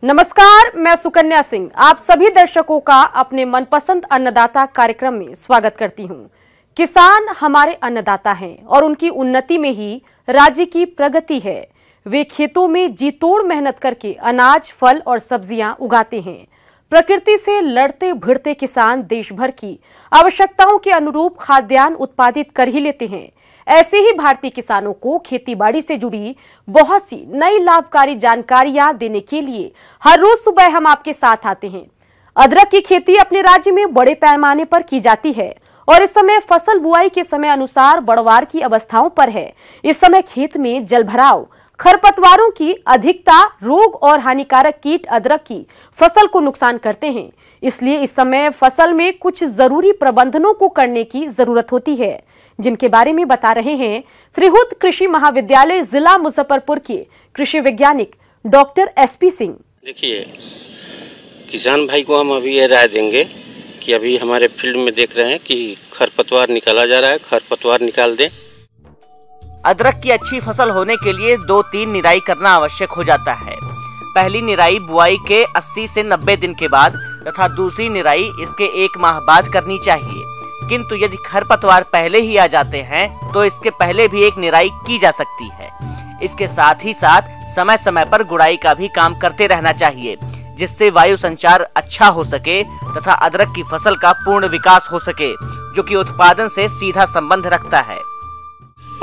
नमस्कार, मैं सुकन्या सिंह आप सभी दर्शकों का अपने मनपसंद अन्नदाता कार्यक्रम में स्वागत करती हूं। किसान हमारे अन्नदाता हैं और उनकी उन्नति में ही राज्य की प्रगति है। वे खेतों में जी तोड़ मेहनत करके अनाज, फल और सब्जियां उगाते हैं। प्रकृति से लड़ते भिड़ते किसान देश भर की आवश्यकताओं के अनुरूप खाद्यान्न उत्पादित कर ही लेते हैं। ऐसे ही भारतीय किसानों को खेतीबाड़ी से जुड़ी बहुत सी नई लाभकारी जानकारियां देने के लिए हर रोज सुबह हम आपके साथ आते हैं। अदरक की खेती अपने राज्य में बड़े पैमाने पर की जाती है और इस समय फसल बुआई के समय अनुसार बढ़वार की अवस्थाओं पर है। इस समय खेत में जलभराव, खरपतवारों की अधिकता, रोग और हानिकारक कीट अदरक की फसल को नुकसान करते हैं। इसलिए इस समय फसल में कुछ जरूरी प्रबंधनों को करने की जरूरत होती है, जिनके बारे में बता रहे हैं त्रिहुत कृषि महाविद्यालय जिला मुजफ्फरपुर के कृषि वैज्ञानिक डॉक्टर SP सिंह। देखिए, किसान भाई को हम अभी ये राय देंगे कि अभी हमारे फील्ड में देख रहे हैं कि खरपतवार निकाला जा रहा है, खरपतवार निकाल दें। अदरक की अच्छी फसल होने के लिए 2-3 निराई करना आवश्यक हो जाता है। पहली निराई बुआई के 80 से 90 दिन के बाद तथा दूसरी निराई इसके 1 माह बाद करनी चाहिए। किंतु यदि खरपतवार पहले ही आ जाते हैं तो इसके पहले भी एक निराई की जा सकती है। इसके साथ ही साथ समय समय पर गुड़ाई का भी काम करते रहना चाहिए, जिससे वायु संचार अच्छा हो सके तथा अदरक की फसल का पूर्ण विकास हो सके, जो कि उत्पादन से सीधा संबंध रखता है।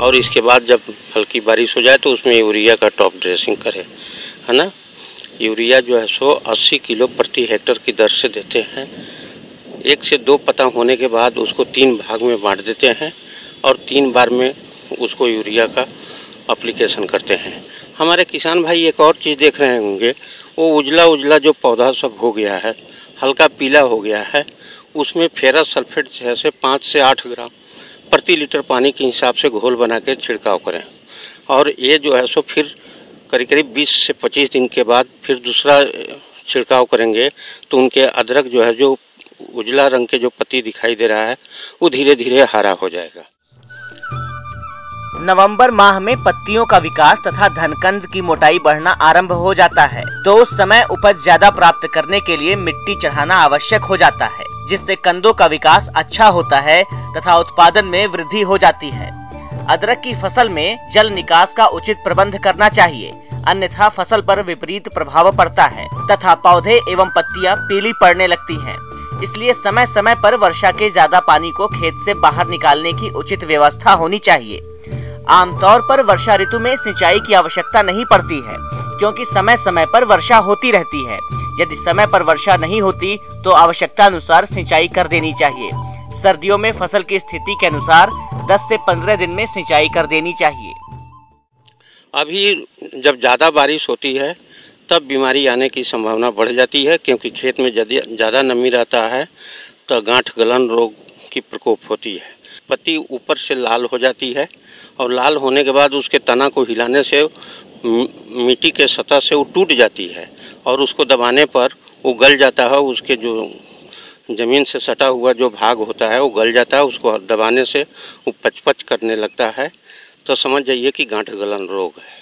और इसके बाद जब हल्की बारिश हो जाए तो उसमें यूरिया का टॉप ड्रेसिंग करें, है ना। यूरिया जो है 180 किलो प्रति हेक्टर की दर से देते हैं। 1 से 2 पता होने के बाद उसको 3 भाग में बांट देते हैं और 3 बार में उसको यूरिया का एप्लीकेशन करते हैं। हमारे किसान भाई एक और चीज़ देख रहे होंगे, वो उजला उजला जो पौधा सब हो गया है, हल्का पीला हो गया है, उसमें फेरस सल्फेट जैसे 5 से 8 ग्राम प्रति लीटर पानी के हिसाब से घोल बना के छिड़काव करें। और ये जो है सो फिर करीब करीब 20 से 25 दिन के बाद फिर दूसरा छिड़काव करेंगे तो उनके अदरक जो है, जो उजला रंग के जो पत्ती दिखाई दे रहा है, वो धीरे धीरे हरा हो जाएगा। नवंबर माह में पत्तियों का विकास तथा धनकंद की मोटाई बढ़ना आरंभ हो जाता है, तो उस समय उपज ज्यादा प्राप्त करने के लिए मिट्टी चढ़ाना आवश्यक हो जाता है, जिससे कंदों का विकास अच्छा होता है तथा उत्पादन में वृद्धि हो जाती है। अदरक की फसल में जल निकास का उचित प्रबंध करना चाहिए, अन्यथा फसल पर विपरीत प्रभाव पड़ता है तथा पौधे एवं पत्तियां पीली पड़ने लगती हैं। इसलिए समय समय पर वर्षा के ज्यादा पानी को खेत से बाहर निकालने की उचित व्यवस्था होनी चाहिए। आमतौर पर वर्षा ऋतु में सिंचाई की आवश्यकता नहीं पड़ती है, क्योंकि समय समय पर वर्षा होती रहती है। यदि समय पर वर्षा नहीं होती तो आवश्यकता अनुसार सिंचाई कर देनी चाहिए। सर्दियों में फसल की स्थिति के अनुसार 10 से 15 दिन में सिंचाई कर देनी चाहिए। अभी जब ज़्यादा बारिश होती है तब बीमारी आने की संभावना बढ़ जाती है, क्योंकि खेत में ज़्यादा नमी रहता है तो गांठ गलन रोग की प्रकोप होती है। पत्ती ऊपर से लाल हो जाती है और लाल होने के बाद उसके तना को हिलाने से मिट्टी के सतह से वो टूट जाती है और उसको दबाने पर वो गल जाता है। उसके जो ज़मीन से सटा हुआ जो भाग होता है वो गल जाता है, उसको दबाने से वो पचपच करने लगता है, तो समझ जाइए कि गांठ गलन रोग है।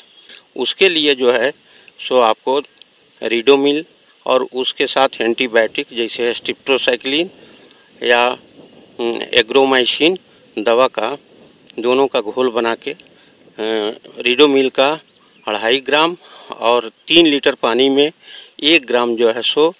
उसके लिए जो है सो आपको रीडोमिल और उसके साथ एंटीबायोटिक जैसे स्ट्रिप्टोसाइक्लिन या एग्रोमाइसिन दवा का दोनों का घोल बना के रीडोमिल का 2.5 ग्राम और 3 लीटर पानी में 1 ग्राम जो है सो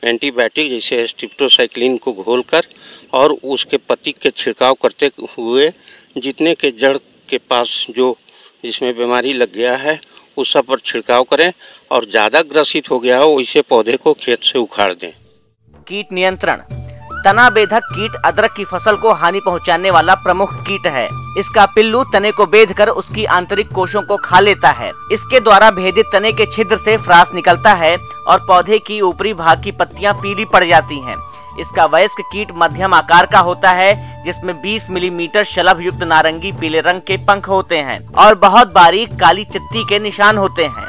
एंटीबायोटिक जैसे स्ट्रिप्टोसाइक्लिन को घोलकर और उसके पत्ती के छिड़काव करते हुए जितने के जड़ के पास जो जिसमें बीमारी लग गया है उस सब पर छिड़काव करें और ज़्यादा ग्रसित हो गया हो वैसे पौधे को खेत से उखाड़ दें। कीट नियंत्रण। तना बेधक कीट अदरक की फसल को हानि पहुंचाने वाला प्रमुख कीट है। इसका पिल्लू तने को बेधकर उसकी आंतरिक कोशों को खा लेता है। इसके द्वारा भेदित तने के छिद्र से फ्रास निकलता है और पौधे की ऊपरी भाग की पत्तियां पीली पड़ जाती हैं। इसका वयस्क कीट मध्यम आकार का होता है, जिसमें 20 मिलीमीटर शलभ युक्त नारंगी पीले रंग के पंख होते हैं और बहुत बारीक काली चित्ती के निशान होते हैं।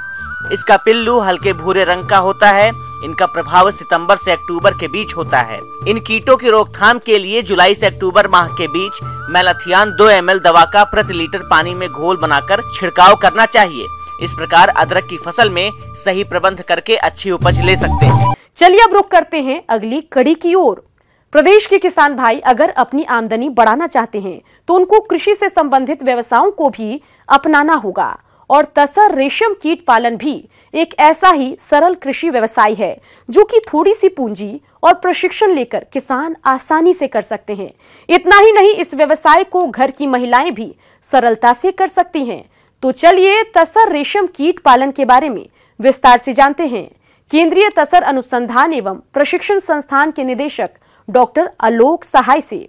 इसका पिल्लू हल्के भूरे रंग का होता है। इनका प्रभाव सितंबर से अक्टूबर के बीच होता है। इन कीटों की रोकथाम के लिए जुलाई से अक्टूबर माह के बीच मेलाथियान 2 ml दवा का प्रति लीटर पानी में घोल बनाकर छिड़काव करना चाहिए। इस प्रकार अदरक की फसल में सही प्रबंध करके अच्छी उपज ले सकते हैं। चलिए अब रुख करते हैं अगली कड़ी की ओर। प्रदेश के किसान भाई अगर अपनी आमदनी बढ़ाना चाहते हैं तो उनको कृषि से संबंधित व्यवसायों को भी अपनाना होगा और तसर रेशम कीट पालन भी एक ऐसा ही सरल कृषि व्यवसाय है जो कि थोड़ी सी पूंजी और प्रशिक्षण लेकर किसान आसानी से कर सकते हैं। इतना ही नहीं, इस व्यवसाय को घर की महिलाएं भी सरलता से कर सकती हैं। तो चलिए तसर रेशम कीट पालन के बारे में विस्तार से जानते हैं केंद्रीय तसर अनुसंधान एवं प्रशिक्षण संस्थान के निदेशक डॉक्टर आलोक सहाय से।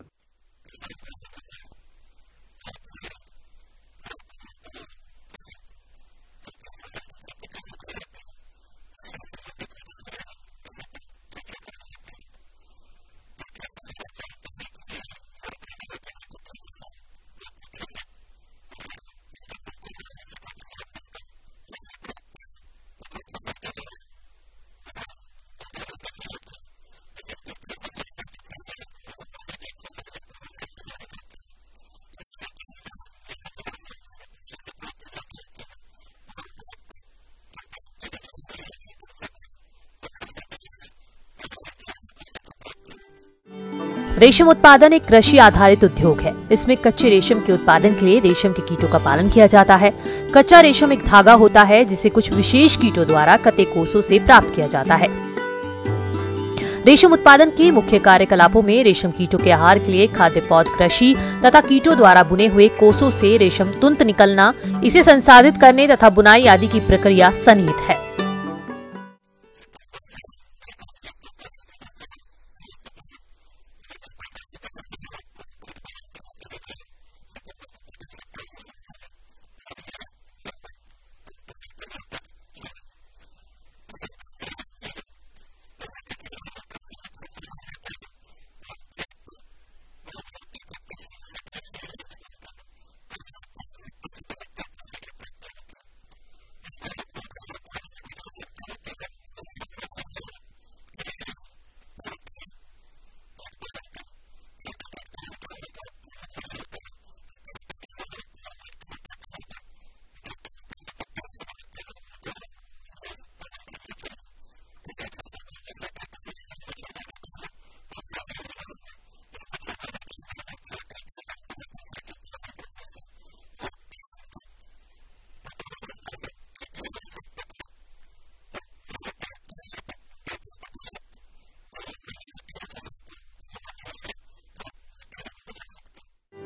रेशम उत्पादन एक कृषि आधारित उद्योग है। इसमें कच्चे रेशम के उत्पादन के लिए रेशम के कीटों का पालन किया जाता है। कच्चा रेशम एक धागा होता है जिसे कुछ विशेष कीटों द्वारा कते कोसों से प्राप्त किया जाता है। रेशम उत्पादन के मुख्य कार्यकलापों में रेशम कीटों के आहार के लिए खाद्य पौध कृषि तथा कीटों द्वारा बुने हुए कोसों से रेशम तुंत निकलना, इसे संसाधित करने तथा बुनाई आदि की प्रक्रिया सन्निहित है।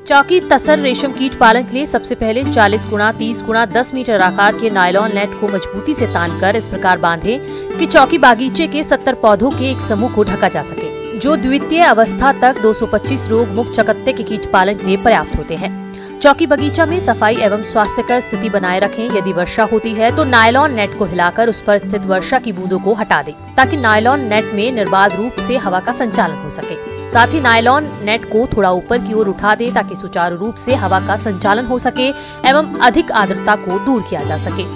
चौकी तसर रेशम कीट पालन के लिए सबसे पहले 40 गुणा 30 गुणा 10 मीटर आकार के नायलॉन नेट को मजबूती से तानकर इस प्रकार बांधें कि चौकी बागीचे के 70 पौधों के एक समूह को ढका जा सके, जो द्वितीय अवस्था तक 225 रोग मुक्त चकत्ते के कीट पालन के लिए पर्याप्त होते हैं। चौकी बगीचा में सफाई एवं स्वास्थ्यकर स्थिति बनाए रखें। यदि वर्षा होती है तो नायलॉन नेट को हिलाकर उस पर स्थित वर्षा की बूंदों को हटा दें, ताकि नायलॉन नेट में निर्बाध रूप से हवा का संचालन हो सके। साथ ही नायलॉन नेट को थोड़ा ऊपर की ओर उठा दें ताकि सुचारू रूप से हवा का संचालन हो सके एवं अधिक आर्द्रता को दूर किया जा सके।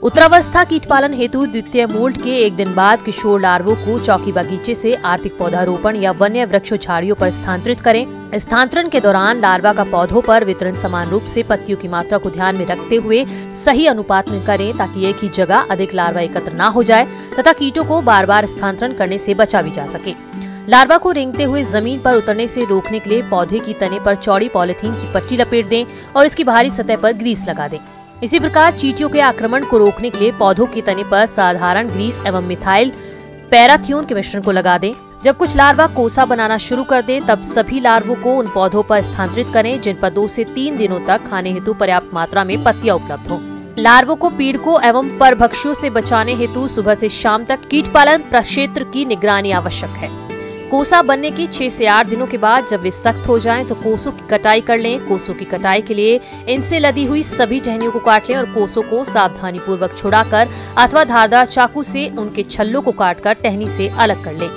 उत्तरावस्था कीट पालन हेतु द्वितीय मोल्ड के एक दिन बाद किशोर लार्वों को चौकी बगीचे से आर्थिक पौधारोपण या वन्य वृक्षों झाड़ियों पर स्थानांतरित करें। स्थानांतरण के दौरान लार्वा का पौधों पर वितरण समान रूप से पत्तियों की मात्रा को ध्यान में रखते हुए सही अनुपात में करें, ताकि एक ही जगह अधिक लार्वा एकत्र न हो जाए तथा कीटों को बार बार स्थानांतरण करने से बचा भी जा सके। लार्वा को रेंगते हुए जमीन पर उतरने से रोकने के लिए पौधे की तने पर चौड़ी पॉलीथीन की पट्टी लपेट दें और इसकी बाहरी सतह पर ग्रीस लगा दें। इसी प्रकार चींटियों के आक्रमण को रोकने के लिए पौधों के तने पर साधारण ग्रीस एवं मिथाइल पैराथियोन के मिश्रण को लगा दें। जब कुछ लार्वा कोसा बनाना शुरू कर दे तब सभी लार्वों को उन पौधों पर स्थानांतरित करें जिन पर 2 से 3 दिनों तक खाने हेतु पर्याप्त मात्रा में पत्तियां उपलब्ध हों। लार्वों को पीड़कों एवं परभक्षियों से बचाने हेतु सुबह से शाम तक कीट पालन प्रक्षेत्र की निगरानी आवश्यक है। कोसा बनने के 6 से 8 दिनों के बाद जब वे सख्त हो जाएं तो कोसों की कटाई कर लें। कोसों की कटाई के लिए इनसे लदी हुई सभी टहनियों को काट लें और कोसों को सावधानी पूर्वक छुड़ाकर अथवा धारदार चाकू से उनके छल्लों को काटकर टहनी से अलग कर लें।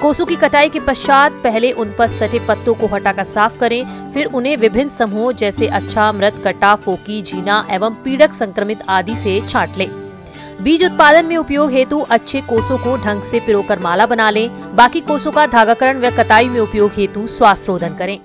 कोसों की कटाई के पश्चात पहले उन पर सटे पत्तों को हटाकर साफ करें, फिर उन्हें विभिन्न समूहों जैसे अच्छा, मृत, कटा, फोकी, जीना एवं पीड़क संक्रमित आदि से छांट लें। बीज उत्पादन में उपयोग हेतु अच्छे कोसों को ढंग से पिरोकर माला बना लें। बाकी कोसों का धागाकरण व कटाई में उपयोग हेतु श्वासरोधन करें।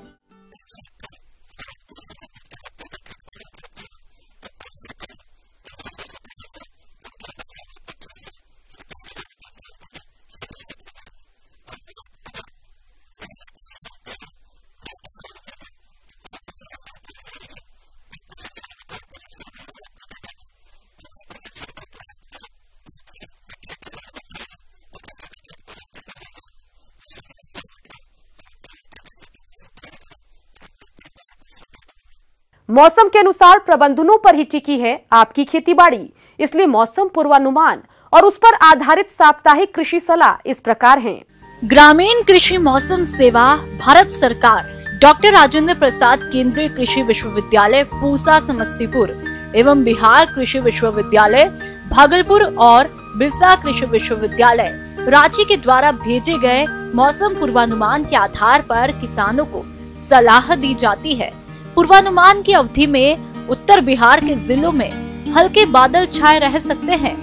मौसम के अनुसार प्रबंधनों पर ही टिकी है आपकी खेतीबाड़ी, इसलिए मौसम पूर्वानुमान और उस पर आधारित साप्ताहिक कृषि सलाह इस प्रकार हैं। ग्रामीण कृषि मौसम सेवा भारत सरकार डॉक्टर राजेंद्र प्रसाद केंद्रीय कृषि विश्वविद्यालय पूसा समस्तीपुर एवं बिहार कृषि विश्वविद्यालय भागलपुर और बिरसा कृषि विश्वविद्यालय रांची के द्वारा भेजे गए मौसम पूर्वानुमान के आधार पर किसानों को सलाह दी जाती है। पूर्वानुमान की अवधि में उत्तर बिहार के जिलों में हल्के बादल छाए रह सकते हैं।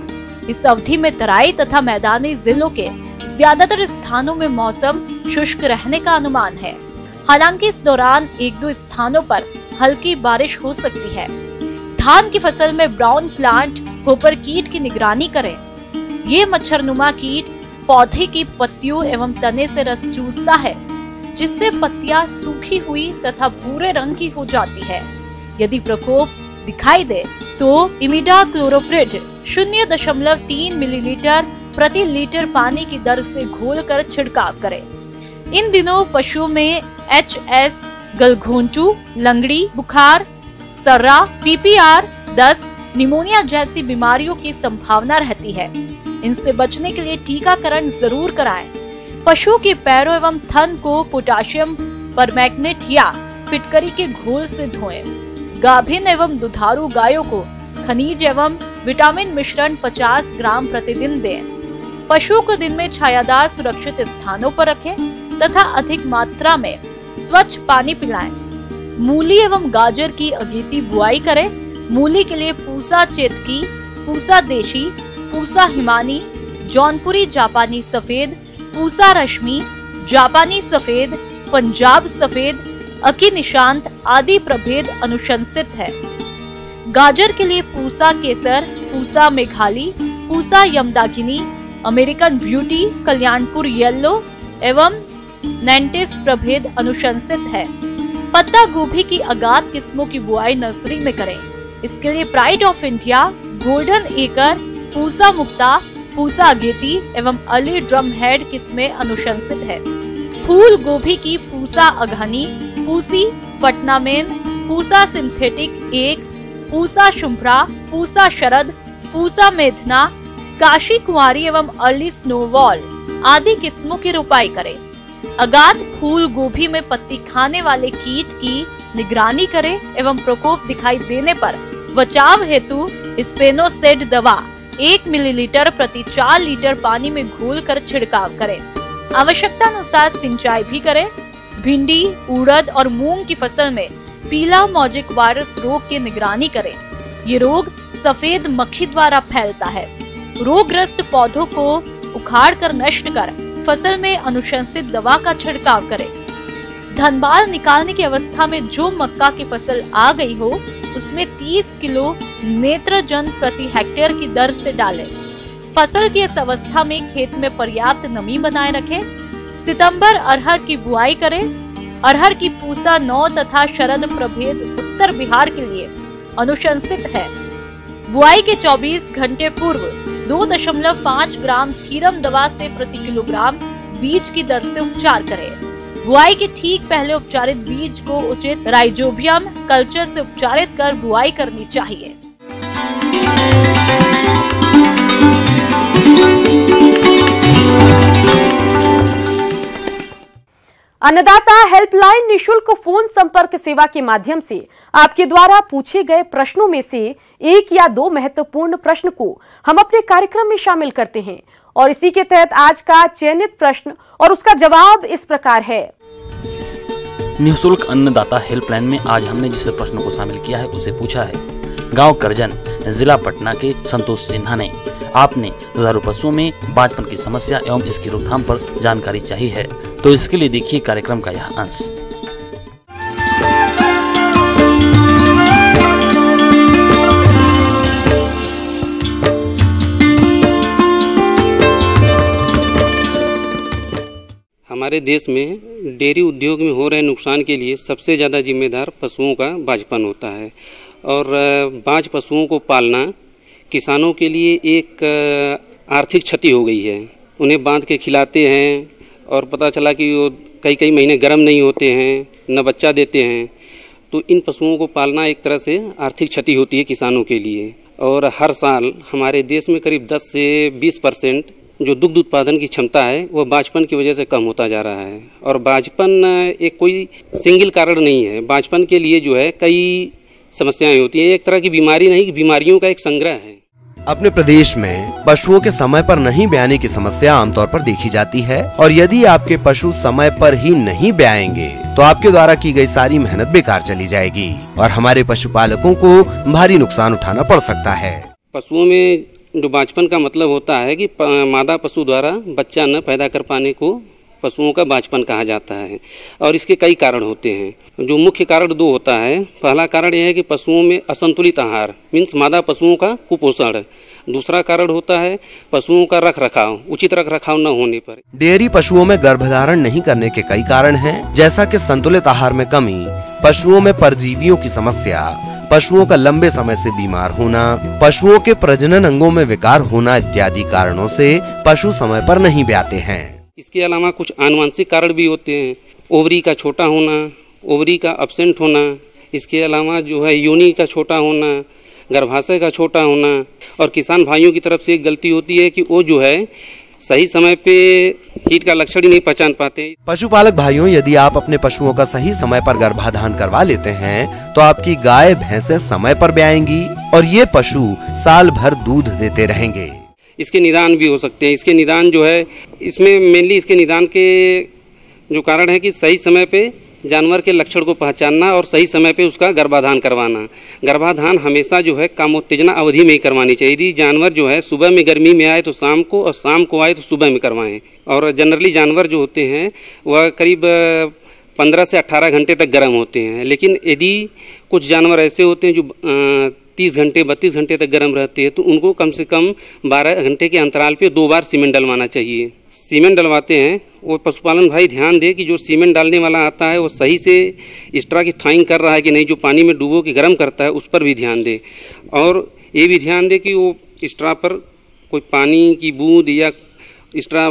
इस अवधि में तराई तथा मैदानी जिलों के ज्यादातर स्थानों में मौसम शुष्क रहने का अनुमान है। हालांकि इस दौरान 1-2 स्थानों पर हल्की बारिश हो सकती है। धान की फसल में ब्राउन प्लांट होपर कीट की निगरानी करें। ये मच्छरनुमा कीट पौधे की पत्तियों एवं तने से रस चूसता है, जिससे पत्तियां सूखी हुई तथा भूरे रंग की हो जाती है। यदि प्रकोप दिखाई दे तो इमिडाक्लोप्रिड 0.3 मिलीलीटर प्रति लीटर पानी की दर से घोलकर छिड़काव करें। इन दिनों पशुओं में HS, गलघोंटू, लंगड़ी, बुखार, सर्रा, PPR, दस्त, निमोनिया जैसी बीमारियों की संभावना रहती है। इनसे बचने के लिए टीकाकरण जरूर कराएं। पशुओं के पैरों एवं थन को पोटाशियम परमैंगनेट या फिटकरी के घोल से धोएं। गाभिन एवं दुधारू गायों को खनिज एवं विटामिन मिश्रण 50 ग्राम प्रतिदिन दें। पशुओं को दिन में छायादार सुरक्षित स्थानों पर रखें तथा अधिक मात्रा में स्वच्छ पानी पिलाएं। मूली एवं गाजर की अगेती बुआई करें। मूली के लिए पूसा चेतकी, पूसा देशी, पूसा हिमानी, जौनपुरी जापानी सफेद, पूसा रश्मि, जापानी सफेद, पंजाब सफेद, अकी निशांत आदि प्रभेद अनुशंसित है। गाजर के लिए Pusa Kesar, Pusa Meghali, Pusa Yamdagini, American beauty, Kalyanpur yellow एवं नैंटिस प्रभेद अनुशंसित है। पत्ता गोभी की अगाध किस्मों की बुआई नर्सरी में करें। इसके लिए प्राइड ऑफ इंडिया, गोल्डन एकर, पूसा मुक्ता, पूसा अगेती एवं अली ड्रम हेड किस्में अनुशंसित है। फूल गोभी की पूसा अघनी, पूसी पटनामेन, पूसा सिंथेटिक 1, पूसा शुभ्रा, पूसा शरद, पूसा मेघना, काशी कुंवारी एवं अर्ली स्नोवॉल आदि किस्मों की रोपाई करें। अगाध फूल गोभी में पत्ती खाने वाले कीट की निगरानी करें एवं प्रकोप दिखाई देने पर बचाव हेतु स्पेनोसेड दवा 1 मिलीलीटर प्रति 4 लीटर पानी में घोलकर छिड़काव करें। आवश्यकता अनुसार सिंचाई भी करें। भिंडी, उड़द और मूंग की फसल में पीला मौजिक वायरस रोग की निगरानी करें। ये रोग सफेद मक्खी द्वारा फैलता है। रोगग्रस्त पौधों को उखाड़कर नष्ट कर फसल में अनुशंसित दवा का छिड़काव करें। धनबाल निकालने की अवस्था में जो मक्का की फसल आ गई हो उसमें 30 किलो नेत्रजन प्रति हेक्टेयर की दर से डालें। फसल की इस अवस्था में खेत में पर्याप्त नमी बनाए रखें। सितंबर अरहर की बुआई करें। अरहर की पूसा 9 तथा शरद प्रभेद उत्तर बिहार के लिए अनुशंसित है। बुआई के 24 घंटे पूर्व 2.5 ग्राम थीरम दवा से प्रति किलोग्राम बीज की दर से उपचार करें। बुआई के ठीक पहले उपचारित बीज को उचित राइजोबियम कल्चर से उपचारित कर बुआई करनी चाहिए। अन्नदाता हेल्पलाइन निशुल्क फोन संपर्क सेवा के माध्यम से आपके द्वारा पूछे गए प्रश्नों में से एक या दो महत्वपूर्ण प्रश्न को हम अपने कार्यक्रम में शामिल करते हैं और इसी के तहत आज का चयनित प्रश्न और उसका जवाब इस प्रकार है। निःशुल्क अन्नदाता हेल्पलाइन में आज हमने जिस प्रश्न को शामिल किया है उसे पूछा है गांव करजन जिला पटना के संतोष सिन्हा ने। आपने दुधारू पशुओं में बांझपन की समस्या एवं इसकी रोकथाम पर जानकारी चाहिए है, तो इसके लिए देखिए कार्यक्रम का यह अंश। हमारे देश में डेयरी उद्योग में हो रहे नुकसान के लिए सबसे ज़्यादा जिम्मेदार पशुओं का बांझपन होता है और बांझ पशुओं को पालना किसानों के लिए एक आर्थिक क्षति हो गई है। उन्हें बांध के खिलाते हैं और पता चला कि वो कई महीने गर्म नहीं होते हैं, न बच्चा देते हैं, तो इन पशुओं को पालना एक तरह से आर्थिक क्षति होती है किसानों के लिए। और हर साल हमारे देश में करीब 10 से 20% जो दुग्ध उत्पादन की क्षमता है वह बांझपन की वजह से कम होता जा रहा है। और बांझपन एक कोई सिंगल कारण नहीं है, बांझपन के लिए जो है कई समस्याएं होती हैं। एक तरह की बीमारी नहीं, बीमारियों का एक संग्रह है। अपने प्रदेश में पशुओं के समय पर नहीं ब्याने की समस्या आमतौर पर देखी जाती है और यदि आपके पशु समय पर ही नहीं ब्याएंगे तो आपके द्वारा की गई सारी मेहनत बेकार चली जाएगी और हमारे पशुपालकों को भारी नुकसान उठाना पड़ सकता है। पशुओं में जो बांझपन का मतलब होता है कि मादा पशु द्वारा बच्चा न पैदा कर पाने को पशुओं का बांझपन कहा जाता है और इसके कई कारण होते हैं। जो मुख्य कारण दो होता है। पहला कारण यह है कि पशुओं में असंतुलित आहार मीन्स मादा पशुओं का कुपोषण। दूसरा कारण होता है पशुओं का रखरखाव, उचित रखरखाव न होने पर। डेयरी पशुओं में गर्भधारण नहीं करने के कई कारण हैं, जैसा कि संतुलित आहार में कमी, पशुओं में परजीवियों की समस्या, पशुओं का लंबे समय से बीमार होना, पशुओं के प्रजनन अंगों में विकार होना इत्यादि कारणों से पशु समय पर नहीं ब्याते हैं। इसके अलावा कुछ आनुवंशिक कारण भी होते हैं। ओवरी का छोटा होना, ओवरी का एब्सेंट होना, इसके अलावा जो है योनि का छोटा होना, गर्भाशय का छोटा होना। और किसान भाइयों की तरफ से एक गलती होती है कि वो जो है सही समय पे कीट का लक्षण ही नहीं पहचान पाते। पशुपालक भाइयों, यदि आप अपने पशुओं का सही समय पर गर्भाधान करवा लेते हैं तो आपकी गाय भैंसें समय पर ब्याएंगी और ये पशु साल भर दूध देते रहेंगे। इसके निदान भी हो सकते हैं। इसके निदान जो है, इसमें मेनली इसके निदान के जो कारण है कि सही समय पे जानवर के लक्षण को पहचानना और सही समय पे उसका गर्भाधान करवाना। गर्भाधान हमेशा जो है कामोत्तेजना अवधि में ही करवानी चाहिए। यदि जानवर जो है सुबह में गर्मी में आए तो शाम को और शाम को आए तो सुबह में करवाएं। और जनरली जानवर जो होते हैं वह करीब 15 से 18 घंटे तक गर्म होते हैं। लेकिन यदि कुछ जानवर ऐसे होते हैं जो 30 घंटे 32 घंटे तक गर्म रहते हैं तो उनको कम से कम 12 घंटे के अंतराल पे 2 बार सीमेंट डलवाना चाहिए। सीमेंट डलवाते हैं वो पशुपालन भाई ध्यान दे कि जो सीमेंट डालने वाला आता है वो सही से एक्स्ट्रा की थाइंग कर रहा है कि नहीं, जो पानी में डुबो के गर्म करता है उस पर भी ध्यान दे। और ये भी ध्यान दे कि वो एक्स्ट्रा पर कोई पानी की बूंद या एक्स्ट्रा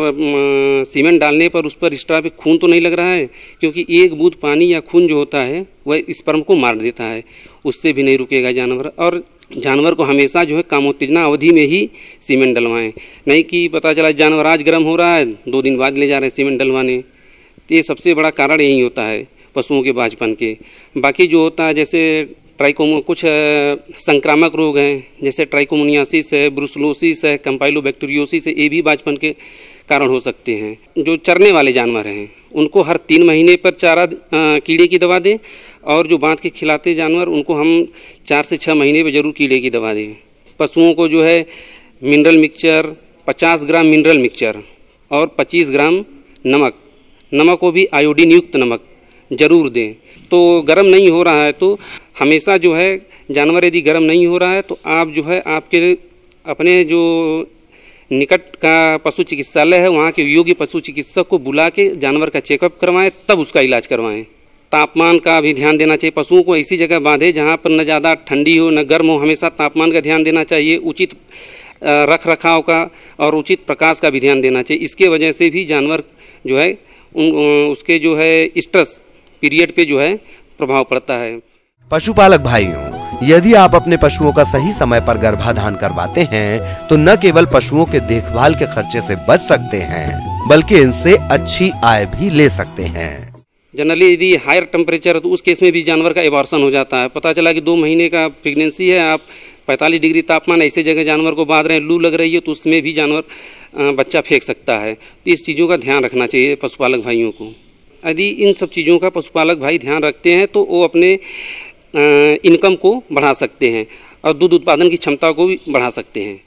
सीमेंट डालने पर उस पर एक्स्ट्रा पे खून तो नहीं लग रहा है, क्योंकि एक बूंद पानी या खून जो होता है वह स्पर्म को मार देता है, उससे भी नहीं रुकेगा जानवर। और जानवर को हमेशा जो है कामोत्तेजना अवधि में ही सीमेंट डलवाएं, नहीं कि पता चला जानवर आज गर्म हो रहा है 2 दिन बाद ले जा रहे हैं सीमेंट डलवाने। तो ये सबसे बड़ा कारण यही होता है पशुओं के बांझपन के। बाकी जो होता है जैसे कुछ संक्रामक रोग हैं, जैसे ट्राइकोमोनियासिस है, ब्रुसलोसिस है, कंपाइलोबैक्टीरियोसिस है, ये भी बांझपन के कारण हो सकते हैं। जो चरने वाले जानवर हैं उनको हर 3 महीने पर चारा कीड़े की दवा दें और जो बांध के खिलाते जानवर उनको हम 4 से 6 महीने पर जरूर कीड़े की दवा दें। पशुओं को जो है मिनरल मिक्सचर 50 ग्राम मिनरल मिक्सचर और 25 ग्राम नमक को भी आयोडीन युक्त नमक जरूर दें। तो गर्म नहीं हो रहा है तो हमेशा जो है जानवर यदि गर्म नहीं हो रहा है तो आप जो है आपके अपने जो निकट का पशु चिकित्सालय है वहाँ के योग्य पशु चिकित्सक को बुला के जानवर का चेकअप करवाएं, तब उसका इलाज करवाएं। तापमान का भी ध्यान देना चाहिए। पशुओं को ऐसी जगह बांधे जहाँ पर न ज़्यादा ठंडी हो न गर्म हो, हमेशा तापमान का ध्यान देना चाहिए। उचित रख रखाव का और उचित प्रकाश का भी ध्यान देना चाहिए। इसके वजह से भी जानवर जो है उसके जो है स्ट्रेस पीरियड पे जो है प्रभाव पड़ता है। पशुपालक भाइयों, यदि आप अपने पशुओं का सही समय पर गर्भाधान करवाते हैं तो न केवल पशुओं के देखभाल के खर्चे से बच सकते हैं बल्कि इनसे अच्छी आय भी ले सकते हैं। जनरली यदि हायर टेम्परेचर है तो उस केस में भी जानवर का एबॉर्शन हो जाता है। पता चला कि 2 महीने का प्रेगनेंसी है, आप 45 डिग्री तापमान ऐसे जगह जानवर को बांध रहे हैं, लू लग रही है, तो उसमें भी जानवर बच्चा फेंक सकता है। तो इस चीज़ों का ध्यान रखना चाहिए पशुपालक भाइयों को। यदि इन सब चीज़ों का पशुपालक भाई ध्यान रखते हैं तो वो अपने इनकम को बढ़ा सकते हैं और दूध उत्पादन की क्षमता को भी बढ़ा सकते हैं।